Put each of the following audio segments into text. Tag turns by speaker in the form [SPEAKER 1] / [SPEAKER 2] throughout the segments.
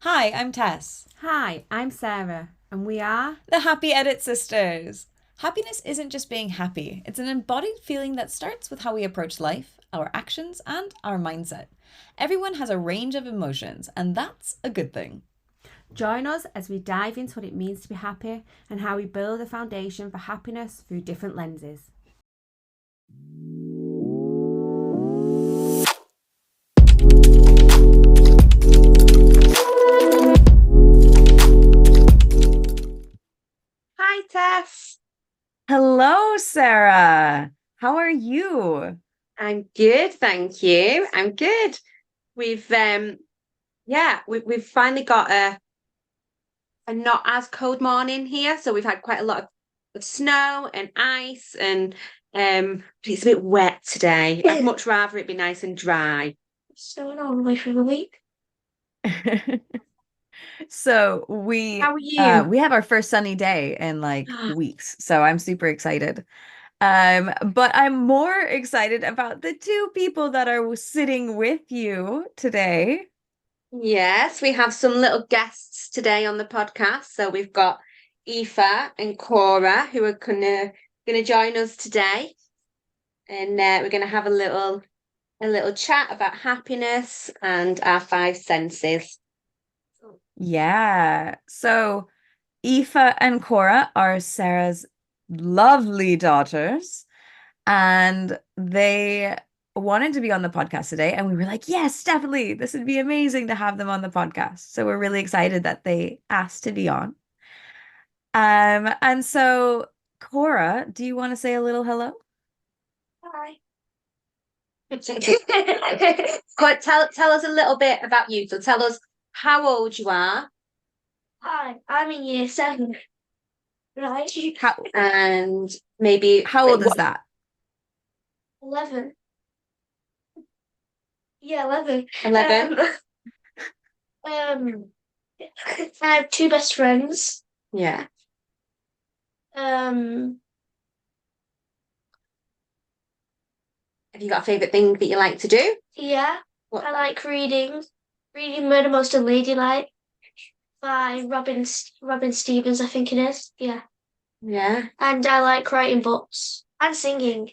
[SPEAKER 1] Hi, I'm Tess,
[SPEAKER 2] Hi, I'm Sarah, and we are.
[SPEAKER 1] the Happy Edit Sisters. Happiness isn't just being happy, it's an embodied feeling that starts with how we approach life, our actions, and our mindset. Everyone has a range of emotions, and that's a good thing.
[SPEAKER 2] Join us as we dive into what it means to be happy and how we build a foundation for happiness through different lenses.
[SPEAKER 3] Hi, Tess.
[SPEAKER 1] Hello, Sarah. How are you?
[SPEAKER 3] I'm good, thank you. I'm good. We've finally got a not as cold morning here, so we've had quite a lot of snow and ice, and it's a bit wet today. I'd much rather it be nice and dry. Snowing all the way through the week.
[SPEAKER 1] So we
[SPEAKER 3] How are you?
[SPEAKER 1] we have our first sunny day in like weeks, so I'm super excited. But I'm more excited about the two people that are sitting with you today.
[SPEAKER 3] Yes, we have some little guests today on the podcast. So we've got Aoife and Cora who are gonna join us today, and we're gonna have a little chat about happiness and our five senses.
[SPEAKER 1] Yeah. So Aoife and Cora are Sarah's lovely daughters, and they wanted to be on the podcast today. And we were like, yes, definitely. This would be amazing to have them on the podcast. So we're really excited that they asked to be on. And so Cora, do you want to say a little hello?
[SPEAKER 3] Hi. Tell us a little bit about you. So tell us how old you are. Hi, I'm in year seven, right?
[SPEAKER 1] How
[SPEAKER 3] And maybe
[SPEAKER 1] how old is
[SPEAKER 3] what
[SPEAKER 1] that?
[SPEAKER 3] 11. Yeah, 11. 11. Um, I have two best friends. Yeah. Um, have you got a favorite thing that you like to do? Yeah, what? I like reading. Reading Murder Most Unladylike by Robin Stevens, I think it is. Yeah. Yeah. And I like writing books and singing,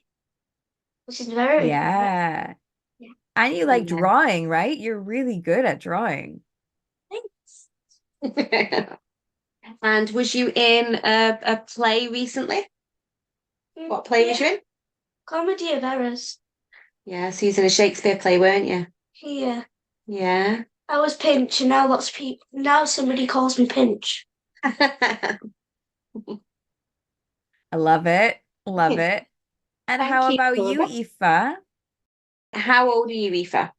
[SPEAKER 3] which is very favorite.
[SPEAKER 1] Yeah.
[SPEAKER 3] Yeah.
[SPEAKER 1] And you like
[SPEAKER 3] Yeah.
[SPEAKER 1] drawing, right? You're really good at drawing.
[SPEAKER 3] Thanks. And was you in a play recently? What play was you in? Comedy of Errors. Yeah, so you was in a Shakespeare play, weren't you? Yeah. Yeah. I was Pinch, and now lots of people. Now somebody calls me Pinch.
[SPEAKER 1] I love it. Love it. And
[SPEAKER 3] Thank
[SPEAKER 1] how
[SPEAKER 3] you,
[SPEAKER 1] about you,
[SPEAKER 3] Cora.
[SPEAKER 1] Aoife?
[SPEAKER 3] How old are you, Aoife?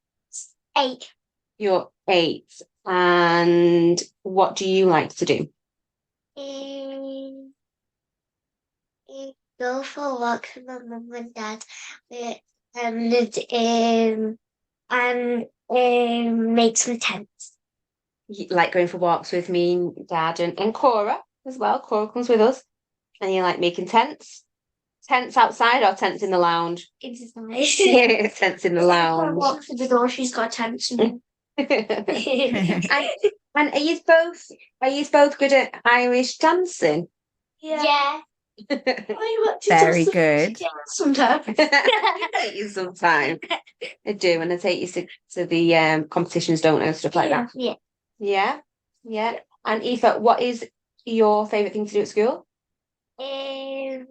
[SPEAKER 3] 8. You're 8. And what do you like to do? Um, go for walks with my mum and dad. Uh, and make some tents. You like going for walks with me, Dad, and Cora as well. Cora comes with us. And you like making tents? Tents outside or tents in the lounge? Inside. Yeah, tents in the lounge. Walk through the door, she's got tents in. and, and are you both good at Irish dancing? Yeah. I want to
[SPEAKER 1] Very
[SPEAKER 3] just
[SPEAKER 1] good.
[SPEAKER 3] sometimes. I take you sometime. I do, and I take you to the competitions, don't I, and stuff like that. Yeah. Yeah. Yeah. And Aoife, what is your favourite thing to do at school? Um,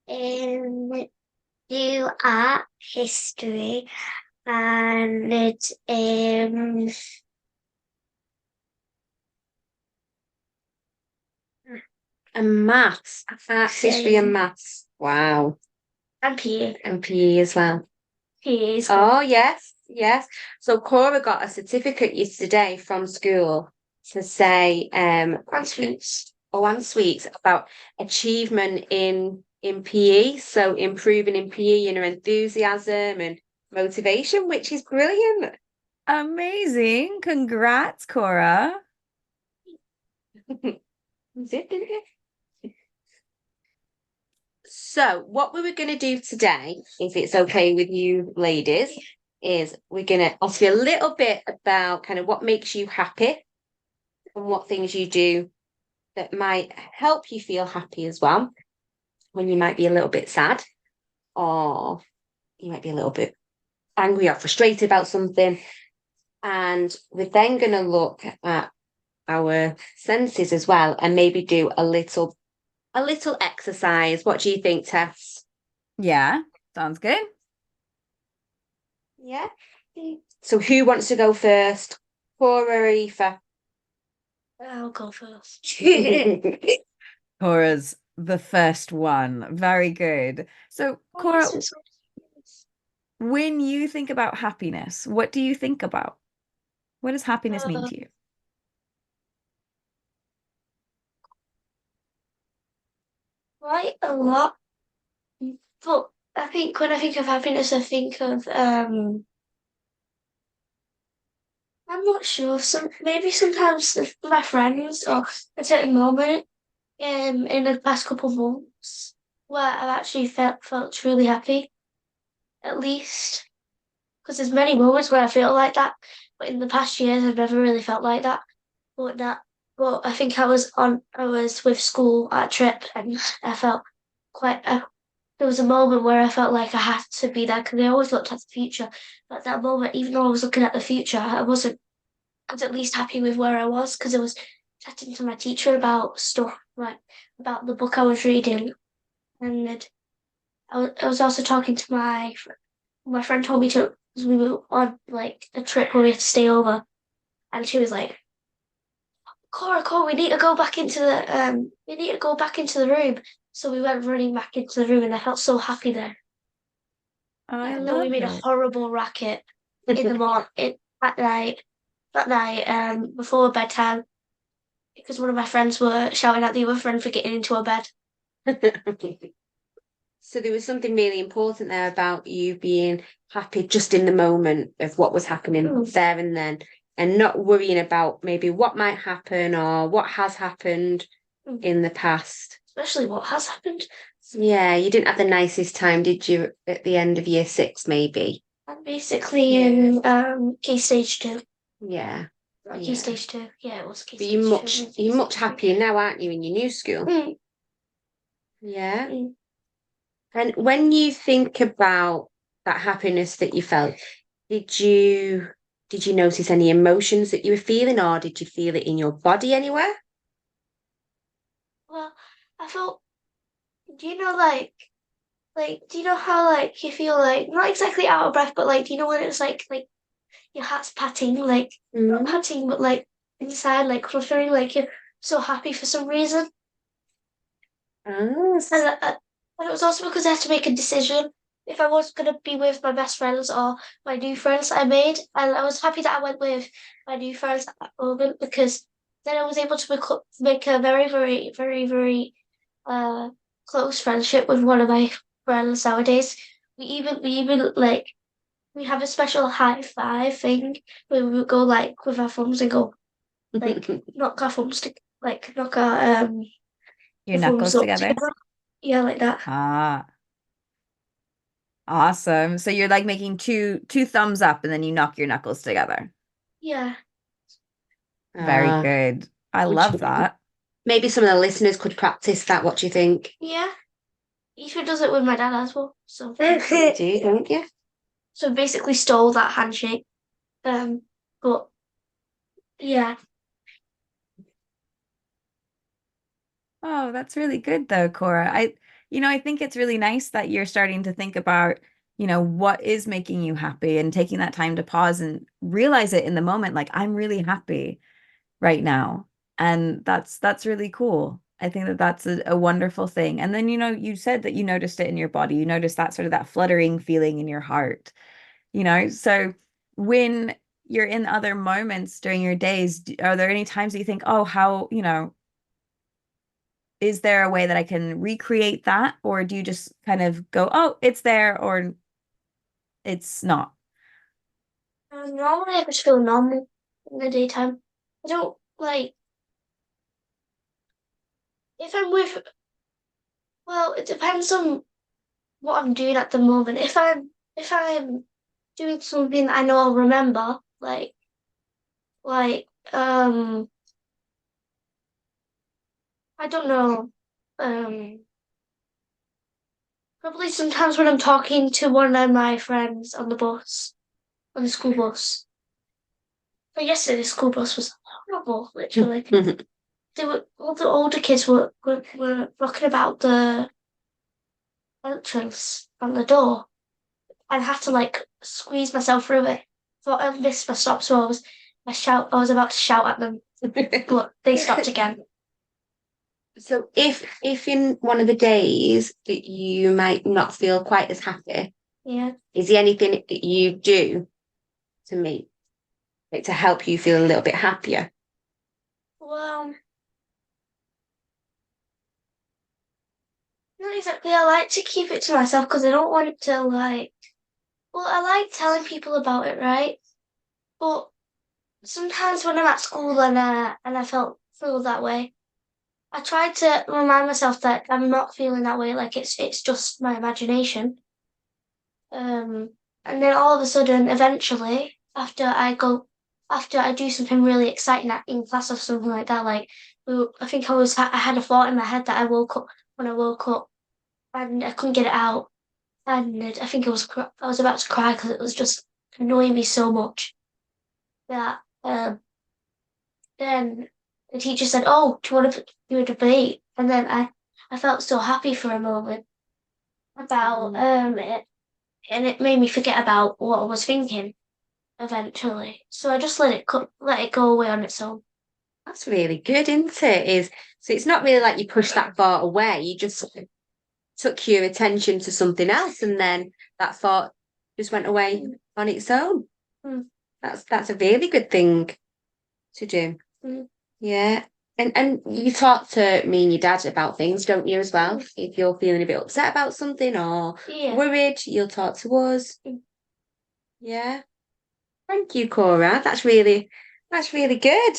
[SPEAKER 3] um, do art history and and maths. Art history and maths. Wow. And PE. And PE as well. PE is Oh, yes, yes. So Cora got a certificate yesterday from school to say and sweets. Oh, and sweets about achievement in PE. So improving in PE and her enthusiasm and motivation, which is brilliant.
[SPEAKER 1] Amazing. Congrats, Cora.
[SPEAKER 3] Zip it. So, what we were going to do today, if it's okay with you ladies, is we're going to ask you a little bit about kind of what makes you happy and what things you do that might help you feel happy as well when you might be a little bit sad or you might be a little bit angry or frustrated about something. And we're then going to look at our senses as well and maybe do a little exercise. What do you think, Tess?
[SPEAKER 1] Yeah, sounds good.
[SPEAKER 3] Yeah. So who wants to go first? Cora Aoife.
[SPEAKER 2] I'll go first.
[SPEAKER 1] Cora's the first one. Very good. So, Cora, when you think about happiness, what do you think about? What does happiness mean to you?
[SPEAKER 2] Quite a lot. But I think when I think of happiness, I think of I'm not sure. Maybe sometimes with my friends or a certain moment in the past couple of months where I've actually felt truly happy, at least. Because there's many moments where I feel like that, but in the past years I've never really felt like that. But I think I was with school at a trip and I felt quite. There was a moment where I felt like I had to be there because I always looked at the future. But at that moment, even though I was looking at the future, I was at least happy with where I was because I was chatting to my teacher about stuff like about the book I was reading, and I was also talking to my friend told me to we were on like a trip where we had to stay over, and she was like, Cora, we need to go back into the room. So we went running back into the room, and I felt so happy there.
[SPEAKER 1] I
[SPEAKER 2] Even though we
[SPEAKER 1] love
[SPEAKER 2] made a
[SPEAKER 1] it.
[SPEAKER 2] horrible racket in the morning at night, before bedtime, because one of my friends were shouting at the other friend for getting into a bed.
[SPEAKER 3] So there was something really important there about you being happy just in the moment of what was happening there and then, and not worrying about maybe what might happen or what has happened in the past.
[SPEAKER 2] Especially what has happened.
[SPEAKER 3] Yeah, you didn't have the nicest time, did you, at the end of year 6, maybe?
[SPEAKER 2] I'm basically in key stage 2.
[SPEAKER 3] Yeah.
[SPEAKER 2] Key stage 2. Yeah, it was key
[SPEAKER 3] But
[SPEAKER 2] stage 2.
[SPEAKER 3] you're much happier now, aren't you, in your new school?
[SPEAKER 2] Mm.
[SPEAKER 3] Yeah.
[SPEAKER 2] Mm.
[SPEAKER 3] And when you think about that happiness that you felt, did you notice any emotions that you were feeling, or did you feel it in your body anywhere?
[SPEAKER 2] Well, I felt. Do you know do you know how you feel like not exactly out of breath, but do you know when it's like your heart's patting, not patting, but inside, fluttering, like you're so happy for some reason.
[SPEAKER 3] Oh,
[SPEAKER 2] And it was also because I had to make a decision if I was going to be with my best friends or my new friends that I made. And I was happy that I went with my new friends at that moment because then I was able to make a very, very, very, very close friendship with one of my friends nowadays. We have a special high five thing where we would go with our thumbs and go knock our thumbs to knock our
[SPEAKER 1] Your
[SPEAKER 2] the thumbs
[SPEAKER 1] knuckles
[SPEAKER 2] up
[SPEAKER 1] together.
[SPEAKER 2] together. Yeah, like that.
[SPEAKER 1] Ah, awesome. So you're like making two thumbs up and then you knock your knuckles together.
[SPEAKER 2] Yeah.
[SPEAKER 1] Very
[SPEAKER 3] Ah,
[SPEAKER 1] good. I love that.
[SPEAKER 3] maybe some of the listeners could practice that. What do you think?
[SPEAKER 2] Yeah. Ethan does it with my dad as well. So
[SPEAKER 3] You do, don't you?
[SPEAKER 2] so basically stole that handshake. But yeah.
[SPEAKER 1] Oh, that's really good though, Cora. I think it's really nice that you're starting to think about, what is making you happy and taking that time to pause and realize it in the moment, like I'm really happy right now. And that's really cool. I think that that's a wonderful thing. And then, you said that you noticed it in your body. You noticed that sort of that fluttering feeling in your heart, So when you're in other moments during your days, are there any times that you think, oh, how, is there a way that I can recreate that? Or do you just kind of go, oh, it's there or it's not?
[SPEAKER 2] Normally I just feel normal in the daytime. I don't if I'm with well, it depends on what I'm doing at the moment. If I'm doing something I know I'll remember, like I don't know, probably sometimes when I'm talking to one of my friends on the school bus. But yesterday the school bus was horrible, literally. All the older kids were talking about the entrance on the door. I had to like squeeze myself through it. Thought I missed my stop, so I was about to shout at them, but they stopped again.
[SPEAKER 3] So if in one of the days that you might not feel quite as happy,
[SPEAKER 2] Yeah.
[SPEAKER 3] is there anything that you do to make to help you feel a little bit happier?
[SPEAKER 2] Well, not exactly. I like to keep it to myself because I don't want it to like. Well, I like telling people about it, right? But sometimes when I'm at school and I feel that way, I try to remind myself that I'm not feeling that way. Like it's just my imagination. And then all of a sudden, eventually, after I do something really exciting in class or something like that, like I think I had a thought in my head that I woke up when I woke up and I couldn't get it out, and I think I was about to cry because it was just annoying me so much that then the teacher said, "Oh, do you want to do a debate?" And then I felt so happy for a moment about it, and it made me forget about what I was thinking eventually. So I just let it go away on its own.
[SPEAKER 3] That's really good, isn't it? So it's not really like you push that thought away. You just took your attention to something else, and then that thought just went away on its own.
[SPEAKER 2] Mm.
[SPEAKER 3] That's a really good thing to do.
[SPEAKER 2] Mm.
[SPEAKER 3] Yeah. And you talk to me and your dad about things, don't you, as well? If you're feeling a bit upset about something or
[SPEAKER 2] Yeah.
[SPEAKER 3] worried, you'll talk to us.
[SPEAKER 2] Mm.
[SPEAKER 3] Yeah. Thank you, Cora. That's really good.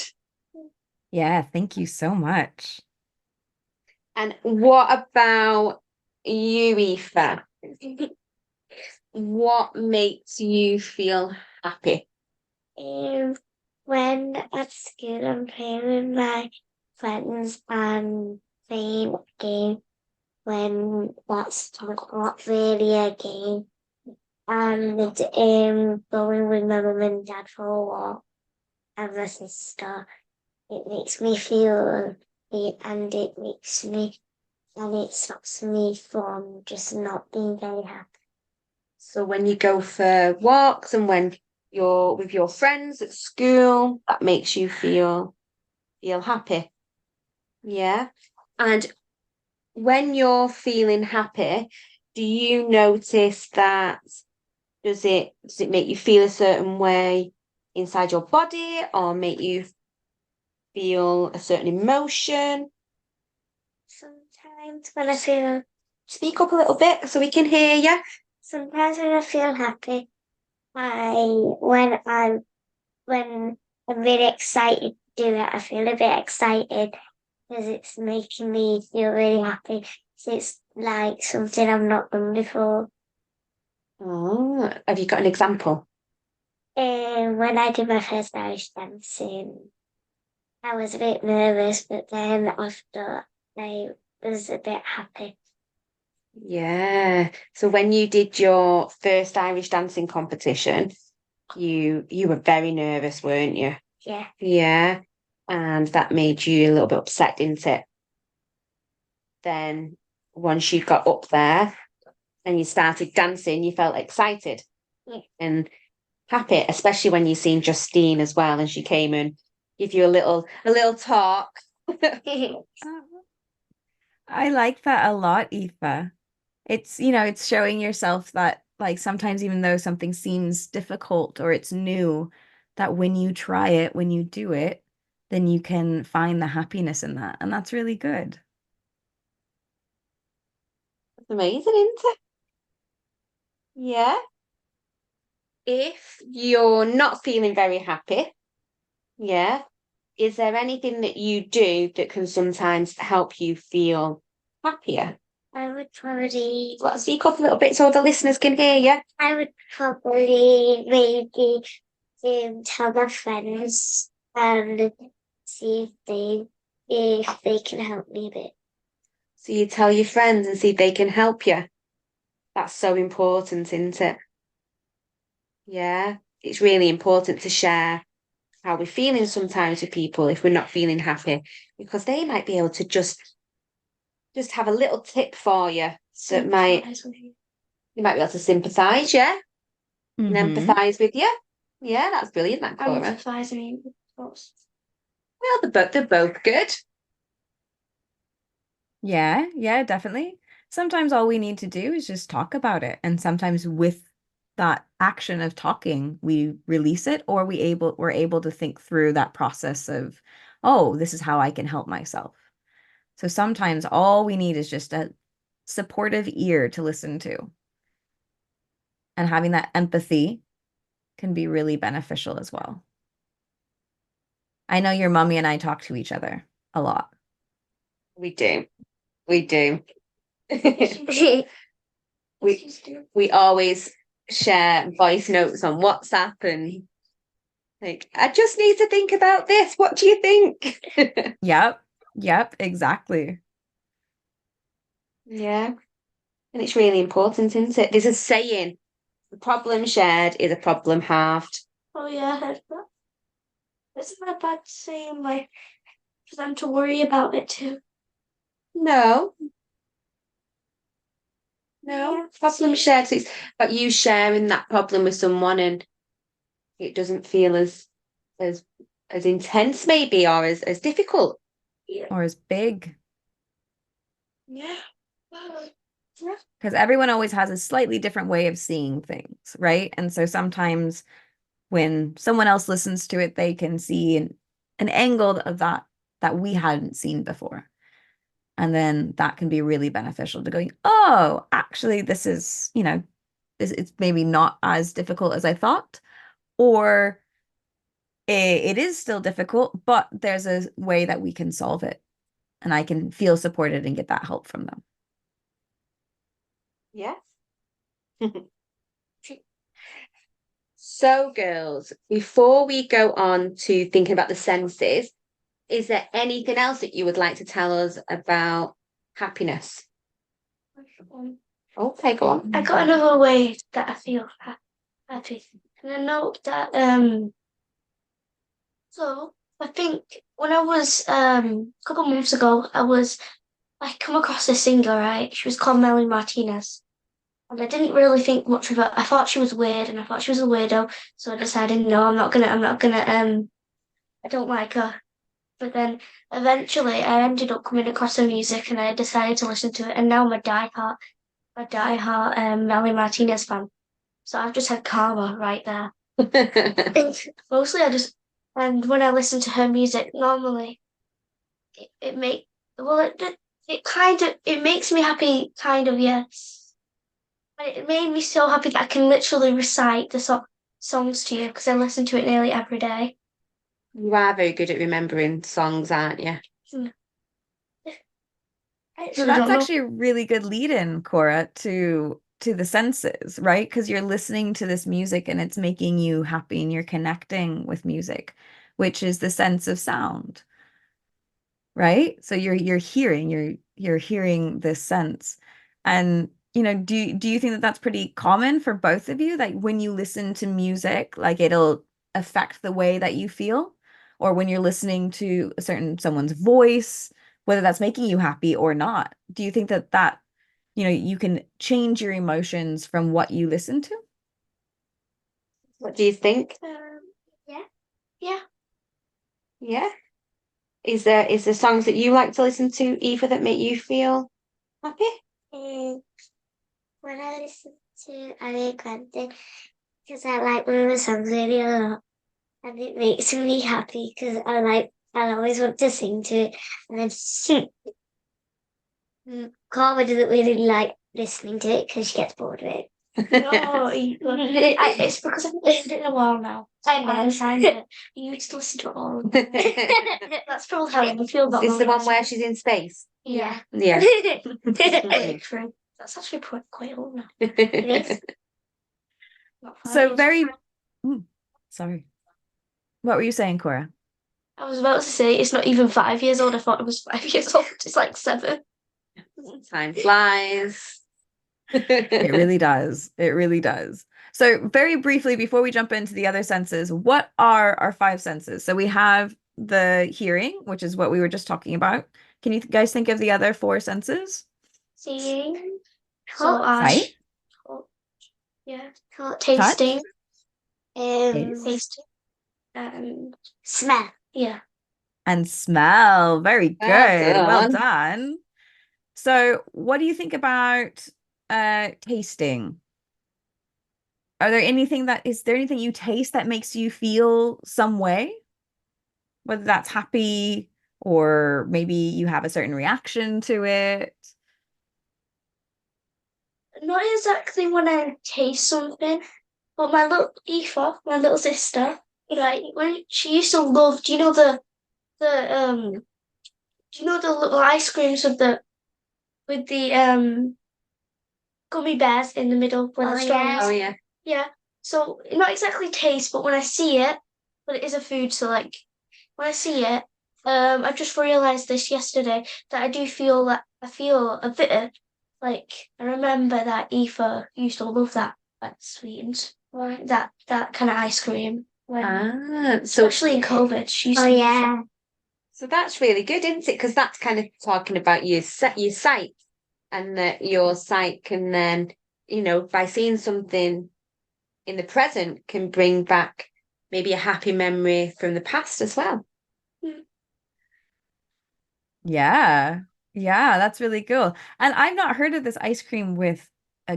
[SPEAKER 1] Yeah, thank you so much.
[SPEAKER 3] And what about you, Aoife? What makes you feel happy?
[SPEAKER 2] When at school I'm playing with my friends and playing a game when that's not really a game. And going with my mum and dad for a walk and my sister. It makes me feel happy and it stops me from just not being very happy.
[SPEAKER 3] So when you go for walks and when you're with your friends at school, that makes you feel happy. Yeah. And when you're feeling happy, do you notice that does it make you feel a certain way inside your body or make you feel a certain emotion?
[SPEAKER 2] Sometimes when I feel
[SPEAKER 3] Speak up a little bit so we can hear you.
[SPEAKER 2] Sometimes when I feel happy, I when I'm really excited to do it, I feel a bit excited because it's making me feel really happy. So it's like something I've not done before.
[SPEAKER 3] Oh, have you got an example?
[SPEAKER 2] And when I did my first Irish dancing, I was a bit nervous, but then after I was a bit happy.
[SPEAKER 3] Yeah. So when you did your first Irish dancing competition, you were very nervous, weren't you?
[SPEAKER 2] Yeah.
[SPEAKER 3] Yeah. And that made you a little bit upset, didn't it? Then once you got up there and you started dancing, you felt excited
[SPEAKER 2] Yeah.
[SPEAKER 3] and happy, especially when you seen Justine as well, and she came and give you a little talk.
[SPEAKER 1] I like that a lot, Aoife. It's showing yourself that like sometimes even though something seems difficult or it's new, that when you try it, when you do it, then you can find the happiness in that. And that's really good.
[SPEAKER 3] It's amazing, isn't it? Yeah. If you're not feeling very happy, yeah, is there anything that you do that can sometimes help you feel happier?
[SPEAKER 2] I would probably
[SPEAKER 3] Well, speak up a little bit so the listeners can hear you.
[SPEAKER 2] I would probably maybe tell my friends and see if they can help me a bit.
[SPEAKER 3] So you tell your friends and see if they can help you. That's so important, isn't it? Yeah, it's really important to share how we're feeling sometimes with people if we're not feeling happy, because they might be able to just have a little tip for you that might you might be able to sympathise, yeah, and
[SPEAKER 1] Mm-hmm.
[SPEAKER 3] empathise with you. Yeah, that's brilliant, that Cora.
[SPEAKER 2] Empathise, I mean, of course.
[SPEAKER 3] Well, they're both good.
[SPEAKER 1] Yeah, yeah, definitely. Sometimes all we need to do is just talk about it. And sometimes with that action of talking, we release it or we're able to think through that process of, oh, this is how I can help myself. So sometimes all we need is just a supportive ear to listen to. And having that empathy can be really beneficial as well. I know your mommy and I talk to each other a lot.
[SPEAKER 3] We do. We do. we we always share voice notes on WhatsApp and like, I just need to think about this. What do you think?
[SPEAKER 1] Yep. Yep, exactly.
[SPEAKER 3] Yeah. And it's really important, isn't it? There's a saying, the problem shared is a problem halved.
[SPEAKER 2] Oh yeah, I heard that. Isn't that bad saying like for them to worry about it too?
[SPEAKER 3] No,
[SPEAKER 2] Yeah.
[SPEAKER 3] problem shared. So it's about you sharing that problem with someone and it doesn't feel as as intense maybe or as difficult.
[SPEAKER 2] Yeah.
[SPEAKER 1] Or as big.
[SPEAKER 2] Yeah. Yeah.
[SPEAKER 1] Because everyone always has a slightly different way of seeing things, right? And so sometimes when someone else listens to it, they can see an angle of that we hadn't seen before. And then that can be really beneficial to going, oh, actually, this is, it's maybe not as difficult as I thought, or it is still difficult, but there's a way that we can solve it. And I can feel supported and get that help from them.
[SPEAKER 3] Yes. So, girls, before we go on to thinking about the senses, is there anything else that you would like to tell us about happiness? Okay, go on.
[SPEAKER 2] I got another way that I feel happy. And I know that so I think when I was a couple months ago I come across this singer, right? She was called Melanie Martinez. And I didn't really think much of her. I thought she was weird and I thought she was a weirdo. So I decided no, I'm not gonna I don't like her. But then eventually I ended up coming across her music and I decided to listen to it and now I'm a diehard Melanie Martinez fan. So I've just had karma right there. Mostly and when I listen to her music, normally it make, well, it makes me happy, kind of, yes. But it made me so happy that I can literally recite the songs to you because I listen to it nearly every day.
[SPEAKER 3] You are very good at remembering songs, aren't you?
[SPEAKER 2] Hmm. I
[SPEAKER 1] So
[SPEAKER 2] actually
[SPEAKER 1] that's
[SPEAKER 2] don't know.
[SPEAKER 1] actually a really good lead in, Cora, to the senses, right? Because you're listening to this music and it's making you happy and you're connecting with music, which is the sense of sound, right? So you're hearing this sense. And do you think that that's pretty common for both of you? Like when you listen to music, like it'll affect the way that you feel, or when you're listening to someone's voice, whether that's making you happy or not. Do you think that you can change your emotions from what you listen to?
[SPEAKER 3] What do you think?
[SPEAKER 2] Yeah, yeah.
[SPEAKER 3] Yeah. Is there songs that you like to listen to, Eva, that make you feel happy?
[SPEAKER 2] Um, when I listen to E-RYT, because I like one of the songs really a lot, and it makes me happy because I always want to sing to it, and then Carver doesn't really like listening to it because she gets bored of it. No, it's because I've listened to it in a while now. I know. You need to listen to it all. That's probably how I feel about
[SPEAKER 3] Is the one where she's in space?
[SPEAKER 2] Yeah.
[SPEAKER 3] Yeah.
[SPEAKER 2] True. That's actually quite old now. It is.
[SPEAKER 1] So very, sorry. What were you saying, Cora?
[SPEAKER 2] I was about to say it's not even 5 years old. I thought it was 5 years old. It's like 7.
[SPEAKER 3] Time flies.
[SPEAKER 1] It really does. It really does. So very briefly, before we jump into the other senses, what are our 5 senses? So we have the hearing, which is what we were just talking about. Can you guys think of the other 4 senses?
[SPEAKER 2] Seeing,
[SPEAKER 1] Sight,
[SPEAKER 2] yeah, tasting,
[SPEAKER 1] taste,
[SPEAKER 2] tasting, smell. Yeah.
[SPEAKER 1] and smell. Very good. Well
[SPEAKER 3] Well done.
[SPEAKER 1] done. So what do you think about tasting? Is there anything you taste that makes you feel some way? Whether that's happy or maybe you have a certain reaction to it.
[SPEAKER 2] Not exactly when I taste something, but my little Aoife, my little sister, right, when she used to love, do you know the little ice creams with the gummy bears in the middle where the strawberries?
[SPEAKER 3] Oh yeah.
[SPEAKER 2] Yeah. So not exactly taste, but when I see it, but it is a food, so like when I see it, I just realized this yesterday that I feel a bit of like I remember that Aoife used to love that sweetened that kind of ice cream.
[SPEAKER 3] So
[SPEAKER 2] Especially in COVID, she used to love that.
[SPEAKER 3] so that's really good, isn't it? Because that's kind of talking about your sight, and that your sight can then, by seeing something in the present, can bring back maybe a happy memory from the past as well.
[SPEAKER 1] Yeah. Yeah, that's really cool. And I've not heard of this ice cream with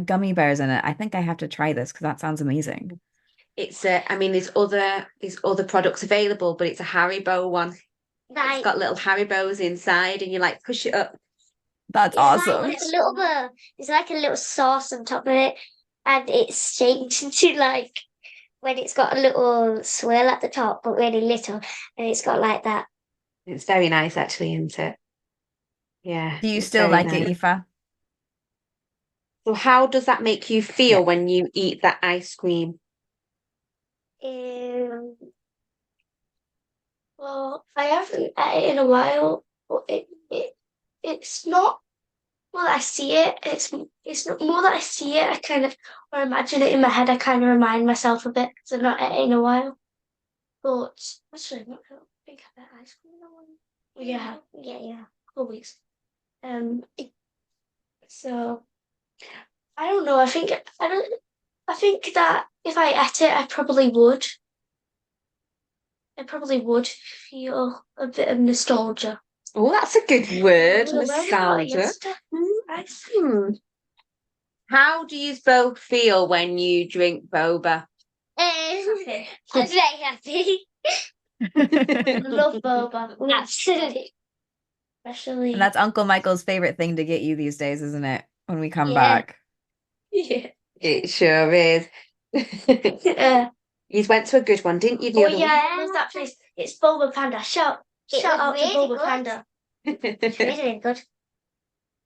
[SPEAKER 1] gummy bears in it. I think I have to try this because that sounds amazing.
[SPEAKER 3] It's I mean, there's other products available, but it's a Haribo one. It's got little Haribos inside, and you like push it up.
[SPEAKER 1] That's awesome.
[SPEAKER 2] It's like a little sauce on top of it, and it's shaped into like when it's got a little swirl at the top, but really little, and it's got like that.
[SPEAKER 3] It's very nice, actually, isn't it? Yeah,
[SPEAKER 1] Do you
[SPEAKER 3] it's
[SPEAKER 1] still
[SPEAKER 3] very
[SPEAKER 1] like it,
[SPEAKER 3] nice.
[SPEAKER 1] Aoife?
[SPEAKER 3] So how does that make you
[SPEAKER 1] Yeah.
[SPEAKER 3] feel when you eat that ice cream?
[SPEAKER 2] Um, well, I haven't had it in a while, but it's not. Well, I see it. It's not more that I see it. I kind of or imagine it in my head. I kind of remind myself of it because I've not had it in a while. But actually, I don't think I've had ice cream in a while. Yeah. Couple of weeks. Um, so I don't know. I don't. I think that if I ate it, I probably would feel a bit of nostalgia.
[SPEAKER 3] Oh, that's a good word,
[SPEAKER 2] Well,
[SPEAKER 3] nostalgia.
[SPEAKER 2] Nice.
[SPEAKER 3] How do you both feel when you drink boba?
[SPEAKER 2] Happy. I'm very happy. I love boba. Absolutely. Especially.
[SPEAKER 1] And that's Uncle Michael's favorite thing to get you these days, isn't it? When we come
[SPEAKER 2] Yeah.
[SPEAKER 1] back.
[SPEAKER 2] Yeah.
[SPEAKER 3] It sure is. You went to a good one, didn't you? The other
[SPEAKER 2] There's that place. It's Boba Panda. Shout out to Boba Panda. It's
[SPEAKER 3] week?
[SPEAKER 2] really good.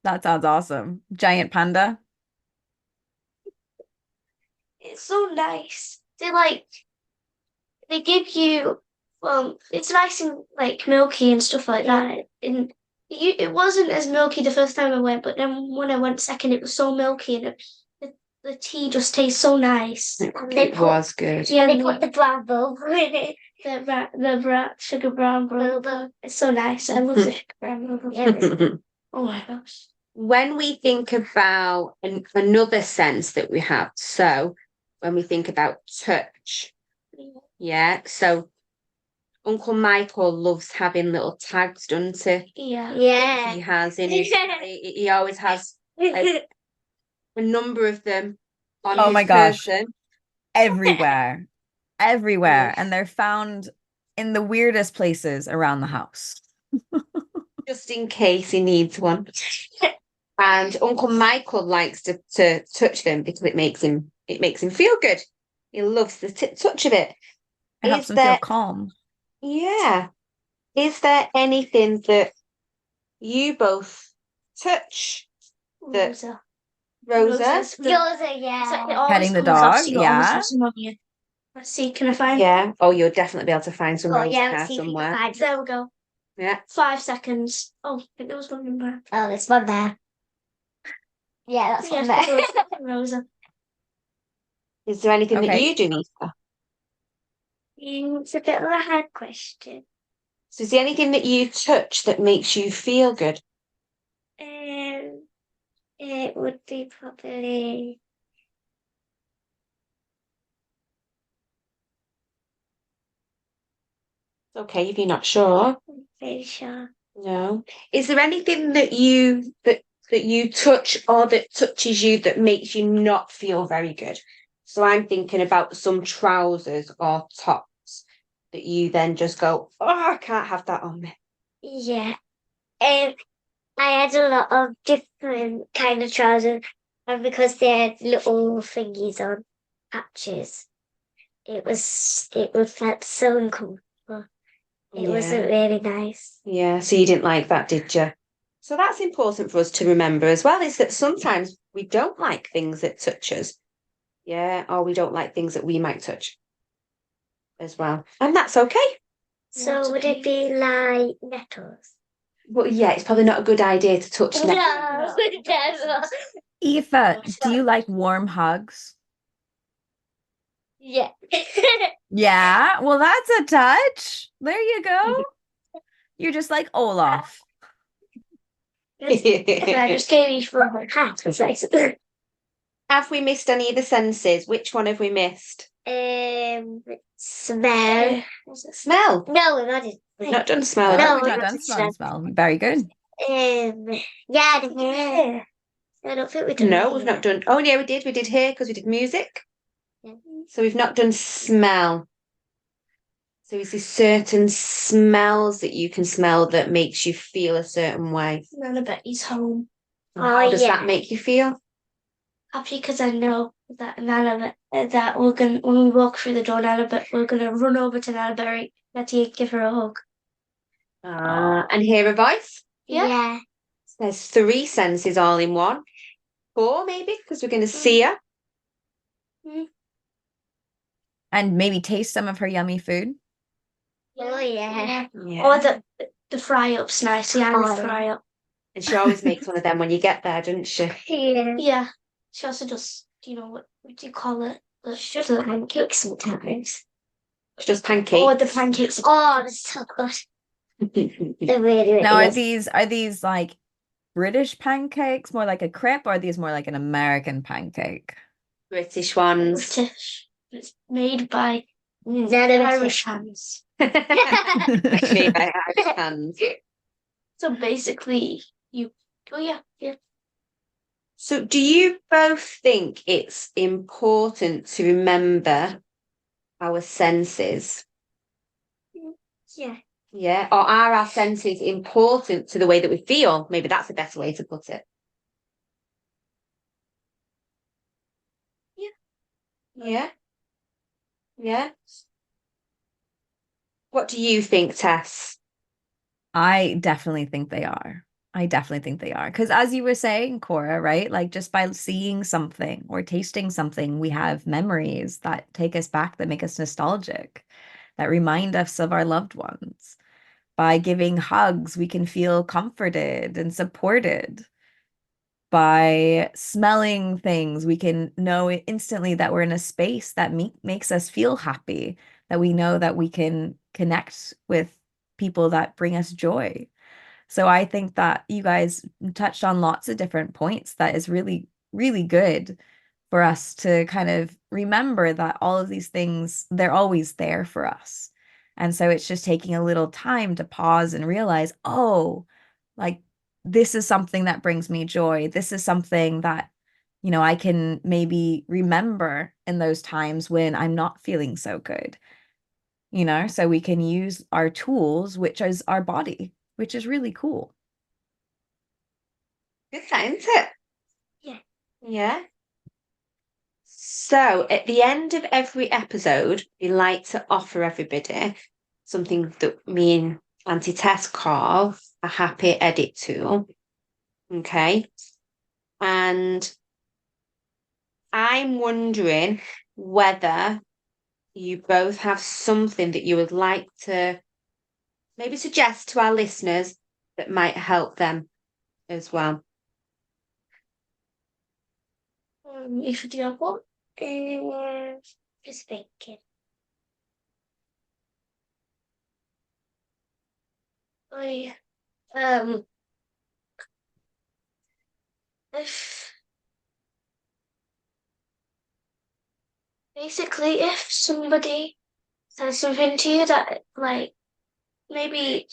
[SPEAKER 1] That sounds awesome. Giant panda.
[SPEAKER 2] It's so nice. They give you it's nice and like milky and stuff like that. And it wasn't as milky the first time I went, but then when I went second, it was so milky and the tea just tastes so nice.
[SPEAKER 3] It was good.
[SPEAKER 2] Yeah, they put the brown boba in it. The brown sugar brown boba. It's so nice. I love the sugar brown boba. Yeah. Oh my gosh.
[SPEAKER 3] When we think about another sense that we have, so when we think about touch, yeah, so Uncle Michael loves having little tags, doesn't he?
[SPEAKER 2] Yeah.
[SPEAKER 3] He has in his, he always has like, a number of them on
[SPEAKER 1] Oh
[SPEAKER 3] his
[SPEAKER 1] my gosh.
[SPEAKER 3] person.
[SPEAKER 1] Everywhere. Everywhere. And they're found in the weirdest places around the house.
[SPEAKER 3] Just in case he needs one. And Uncle Michael likes to touch them because it makes him feel good. He loves the touch of it.
[SPEAKER 1] It helps them feel calm.
[SPEAKER 3] Yeah. Is there anything that you both touch that Rosa?
[SPEAKER 2] Yeah.
[SPEAKER 1] Petting the dog, yeah.
[SPEAKER 2] Let's see, can I find?
[SPEAKER 3] Yeah. Oh, you'll definitely be able to find some Rosa
[SPEAKER 2] yeah,
[SPEAKER 3] hair
[SPEAKER 2] let's see if we can
[SPEAKER 3] somewhere.
[SPEAKER 2] find. There we go.
[SPEAKER 3] Yeah.
[SPEAKER 2] 5 seconds. Oh, I think there was one in there. Oh, there's one there. Yeah, that's one there. Rosa.
[SPEAKER 3] Is there anything that
[SPEAKER 1] Okay.
[SPEAKER 3] you do, Nisa?
[SPEAKER 2] It's a bit of a hard question.
[SPEAKER 3] So is there anything that you touch that makes you feel good?
[SPEAKER 2] It would be probably.
[SPEAKER 3] It's okay if you're not sure.
[SPEAKER 2] I'm pretty sure.
[SPEAKER 3] No. Is there anything that you touch or that touches you that makes you not feel very good? So I'm thinking about some trousers or tops that you then just go, oh, I can't have that on me.
[SPEAKER 2] Yeah. I had a lot of different kind of trousers, and because they had little thingies on patches, it felt so uncomfortable. It wasn't really nice.
[SPEAKER 3] Yeah, so you didn't like that, did you? So that's important for us to remember as well, is that sometimes we don't like things that touch us. Yeah, or we don't like things that we might touch as well. And that's okay.
[SPEAKER 2] So would it be like nettles?
[SPEAKER 3] Well, yeah, it's probably not a good idea to touch nettles.
[SPEAKER 2] No, never.
[SPEAKER 1] Aoife, do you like warm hugs?
[SPEAKER 2] Yeah.
[SPEAKER 1] Yeah, well, that's a touch. There you go. You're just like Olaf.
[SPEAKER 2] I just gave you for her hat.
[SPEAKER 3] Have we missed any of the senses? Which one have we missed?
[SPEAKER 2] Smell.
[SPEAKER 3] Smell.
[SPEAKER 2] No, we've not done.
[SPEAKER 3] We've not done smell.
[SPEAKER 1] No,
[SPEAKER 2] No,
[SPEAKER 1] we've
[SPEAKER 2] we've
[SPEAKER 1] not
[SPEAKER 2] not
[SPEAKER 1] done
[SPEAKER 2] done
[SPEAKER 1] smell and smell. Very good.
[SPEAKER 2] Yeah, the hair. I don't think we've done.
[SPEAKER 3] No, we've not done. Oh, yeah, we did. We did hair because we did music.
[SPEAKER 2] Yeah.
[SPEAKER 3] So we've not done smell. So is there certain smells that you can smell that makes you feel a certain way?
[SPEAKER 2] None of it is home.
[SPEAKER 3] How does that make you feel?
[SPEAKER 2] Happy because I know that that we're gonna, when we walk through the door, Nana, we're gonna run over to Nana Letty, give her a hug.
[SPEAKER 3] And hear a voice?
[SPEAKER 2] Yeah.
[SPEAKER 3] There's 3 senses all in one. 4 maybe, because we're going to see her.
[SPEAKER 1] And maybe taste some of her yummy food.
[SPEAKER 2] Oh yeah. Or the fry up's nice. Yeah, the fry up.
[SPEAKER 3] And she always makes one of them when you get there, doesn't she?
[SPEAKER 2] Yeah. Yeah. She also does, what do you call it? The pancakes sometimes.
[SPEAKER 3] She does pancakes.
[SPEAKER 2] Oh, the pancakes. Oh, that's so good. They're really
[SPEAKER 1] Now, are these like British pancakes, more like a crepe, or are these more like an American pancake?
[SPEAKER 3] British ones.
[SPEAKER 2] British. It's made by Irish hands.
[SPEAKER 3] Made by Irish hands.
[SPEAKER 2] So basically, yeah.
[SPEAKER 3] So do you both think it's important to remember our senses?
[SPEAKER 2] Yeah.
[SPEAKER 3] Yeah. Or are our senses important to the way that we feel? Maybe that's a better way to put it. Yeah. Yeah. What do you think, Tess?
[SPEAKER 1] I definitely think they are. I definitely think they are. Because as you were saying, Cora, right? Like just by seeing something or tasting something, we have memories that take us back, that make us nostalgic, that remind us of our loved ones. By giving hugs, we can feel comforted and supported. By smelling things, we can know instantly that we're in a space that makes us feel happy, that we know that we can connect with people that bring us joy. So I think that you guys touched on lots of different points that is really, really good for us to kind of remember that all of these things, they're always there for us. And so it's just taking a little time to pause and realize, oh, like this is something that brings me joy. This is something that, I can maybe remember in those times when I'm not feeling so good, so we can use our tools, which is our body, which is really cool.
[SPEAKER 3] Good, isn't it?
[SPEAKER 2] Yeah.
[SPEAKER 3] Yeah. So at the end of every episode, we like to offer everybody something that me and Auntie Tess call a happy edit tool. Okay. And I'm wondering whether you both have something that you would like to maybe suggest to our listeners that might help them as well.
[SPEAKER 2] If you do have one, just thinking. I if basically if somebody says something to you that like maybe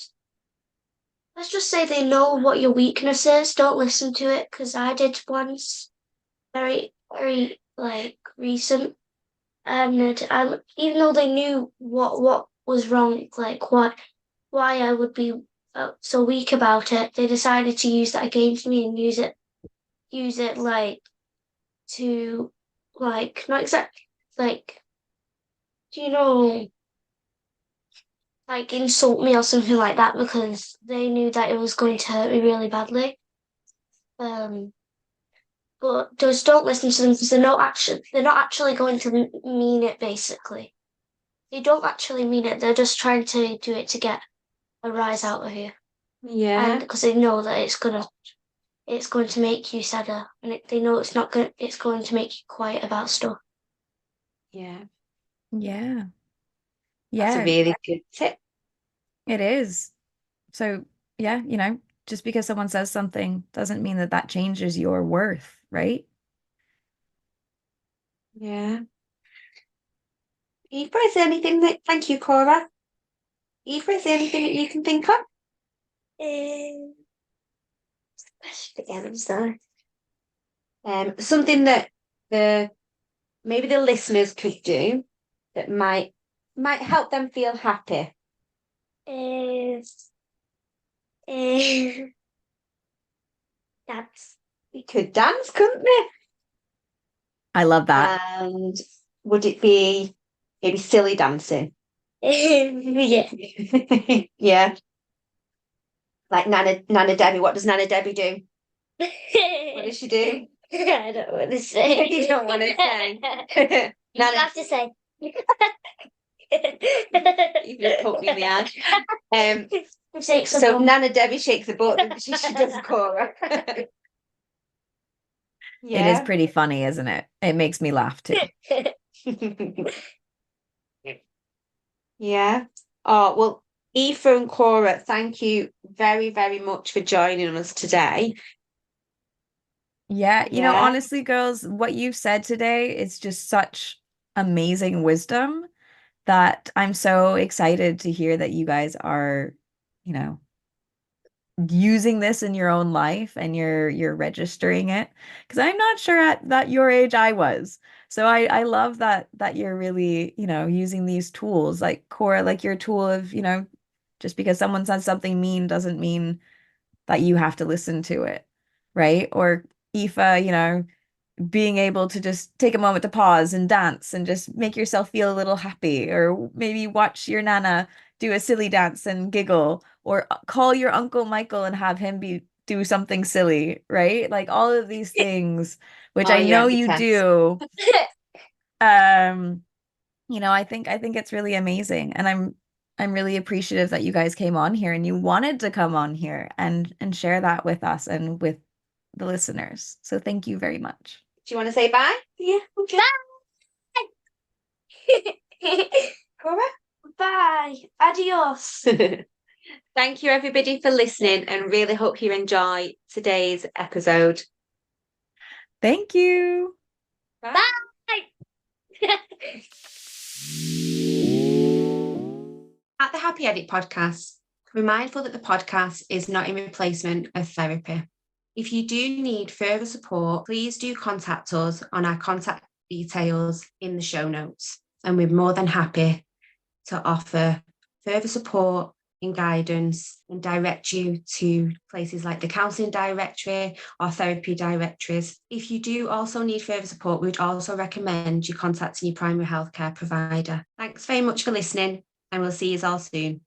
[SPEAKER 2] let's just say they know what your weakness is, don't listen to it because I did once, very very like recent, and even though they knew what was wrong, like why I would be so weak about it, they decided to use that against me and use it like to like not exactly like do you know like insult me or something like that because they knew that it was going to hurt me really badly. Um, but just don't listen to them because they're not actually going to mean it. Basically, they don't actually mean it. They're just trying to do it to get a rise out of you, and
[SPEAKER 3] Yeah.
[SPEAKER 2] because they know that it's going to make you sadder, and they know it's going to make you quiet about stuff.
[SPEAKER 3] Yeah.
[SPEAKER 1] Yeah.
[SPEAKER 3] That's a
[SPEAKER 1] Yeah,
[SPEAKER 3] really good tip.
[SPEAKER 1] it is. So, yeah, just because someone says something doesn't mean that that changes your worth, right?
[SPEAKER 3] Yeah. Aoife, is there anything that, thank you, Cora. Aoife, is there anything that you can think of?
[SPEAKER 2] Um, again, I'm sorry.
[SPEAKER 3] Something that the maybe the listeners could do that might help them feel happy.
[SPEAKER 2] Is that's
[SPEAKER 3] We could dance, couldn't we?
[SPEAKER 1] I love that.
[SPEAKER 3] And would it be maybe silly dancing?
[SPEAKER 2] yeah.
[SPEAKER 3] Yeah. Like Nana Debbie. What does Nana Debbie do? What does she do?
[SPEAKER 2] I don't want to say.
[SPEAKER 3] You don't want to say.
[SPEAKER 2] You have to say.
[SPEAKER 3] You just poked me in the eye. So
[SPEAKER 2] Bum.
[SPEAKER 3] Nana Debbie shakes the butt and she does a Cora.
[SPEAKER 1] It is
[SPEAKER 3] Yeah.
[SPEAKER 1] pretty funny, isn't it? It makes me laugh too.
[SPEAKER 3] Yeah. Oh, well, Aoife and Cora, thank you very, very much for joining us today.
[SPEAKER 1] Yeah,
[SPEAKER 3] Yeah.
[SPEAKER 1] honestly, girls, what you've said today is just such amazing wisdom that I'm so excited to hear that you guys are, you know, using this in your own life and you're registering it. Because I'm not sure at that your age I was. So I love that you're really, using these tools like Cora, like your tool of, just because someone says something mean doesn't mean that you have to listen to it, right? Or Aoife, being able to just take a moment to pause and dance and just make yourself feel a little happy, or maybe watch your nana do a silly dance and giggle, or call your Uncle Michael and have him do something silly, right? Like all of these things, which
[SPEAKER 3] Oh,
[SPEAKER 1] I
[SPEAKER 3] your
[SPEAKER 1] know
[SPEAKER 3] Auntie
[SPEAKER 1] you
[SPEAKER 3] Tess.
[SPEAKER 1] do. Um, I think it's really amazing, and I'm really appreciative that you guys came on here and you wanted to come on here and share that with us and with the listeners. So thank you very much.
[SPEAKER 3] Do you want to say bye?
[SPEAKER 2] Yeah.
[SPEAKER 3] Cora?
[SPEAKER 2] Bye. Adios.
[SPEAKER 3] Thank you, everybody, for listening, and really hope you enjoy today's episode.
[SPEAKER 1] Thank you.
[SPEAKER 3] Bye.
[SPEAKER 2] Bye.
[SPEAKER 3] At the Happy Edit podcast, we're mindful that the podcast is not in replacement of therapy. If you do need further support, please do contact us on our contact details in the show notes, and we're more than happy to offer further support in guidance and direct you to places like the counselling directory or therapy directories. If you do also need further support, we would also recommend you contacting your primary healthcare provider. Thanks very much for listening, and we'll see you all soon.